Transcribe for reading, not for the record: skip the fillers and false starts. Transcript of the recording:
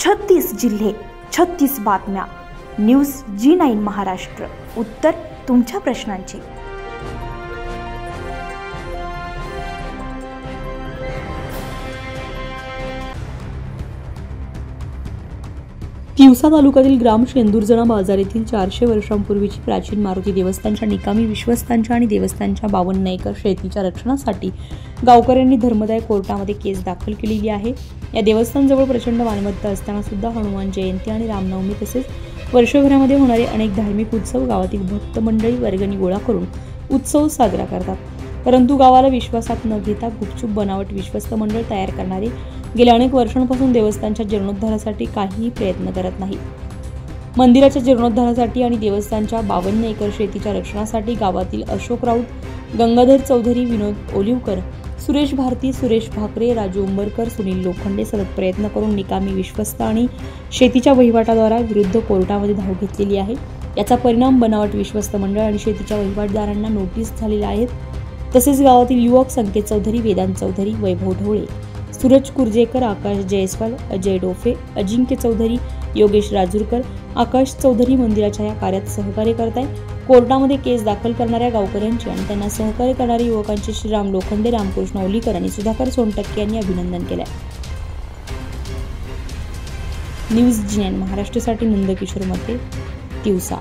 36 जिल्हे, 36 बातम्या. News G9 Maharashtra. उत्तर तुमच्या प्रश्नांचे. तिवसा तालुक्यातील ग्राम शेंदुरजना बाजार येथील 400 वर्षांपूर्वीची प्राचीन मारुती देवस्थानच्या निकामी विश्वस्तांच्या आणि देवस्थानच्या 52 एकर शेतीच्या रक्षणासाठी गावकऱ्यांनी धर्मदाय कोर्टामध्ये केस दाखल केलेली आहे. या देवस्थानजवळ प्रचंड मालमत्ता असताना सुद्धा हनुमान जयंती आणि रामनवमी तसेच वर्षभरामध्ये होणारे अनेक धार्मिक उत्सव गावातील भक्त मंडळी वर्गणी गोळा करून उत्सव साजरा करतात. परंतु गावाला विश्वासात न घेता गुपचूप बनावट विश्वस्त मंडळ तयार करणारे गेल्या अनेक वर्षांपासून देवस्थानच्या जीर्णोद्धारासाठी काहीही प्रयत्न करत नाही. मंदिराच्या जीर्णोद्धारासाठी आणि देवस्थानच्या 52 एकर शेतीच्या रक्षणासाठी गावातील अशोक राऊत, गंगाधर चौधरी, विनोद ओलिवकर, सुरेश भारती, सुरेश भाकरे, राजू उंबरकर, सुनील लोखंडे सतत प्रयत्न करून निकामी विश्वस्त आणि शेतीच्या वहिवाटाद्वारा विरुद्ध कोर्टामध्ये धाव घेतलेली आहे. याचा परिणाम बनावट विश्वस्त मंडळ आणि शेतीच्या वहिवाटदारांना नोटीस झालेल्या आहेत. तसेच गावातील युवक संकेत चौधरी, वेदांत चौधरी, वैभव ढवळे, सूरज कुर्जेकर, आकाश जयस्वाल, अजय डोफे, अजिंक्य चौधरी, योगेश राजूरकर, आकाश चौधरी मंदिराच्या या कार्यात सहकार्य करत आहे. कोर्टामध्ये केस दाखल करणाऱ्या गावकऱ्यांचे आणि त्यांना सहकार्य करणाऱ्या युवकांचे श्रीराम लोखंडे, रामकृष्ण ओलीकर आणि सुधाकर सोनटक्के यांनी अभिनंदन केले. न्यूज G9 महाराष्ट्रासाठी नंदकिशोर मते, तिवसा.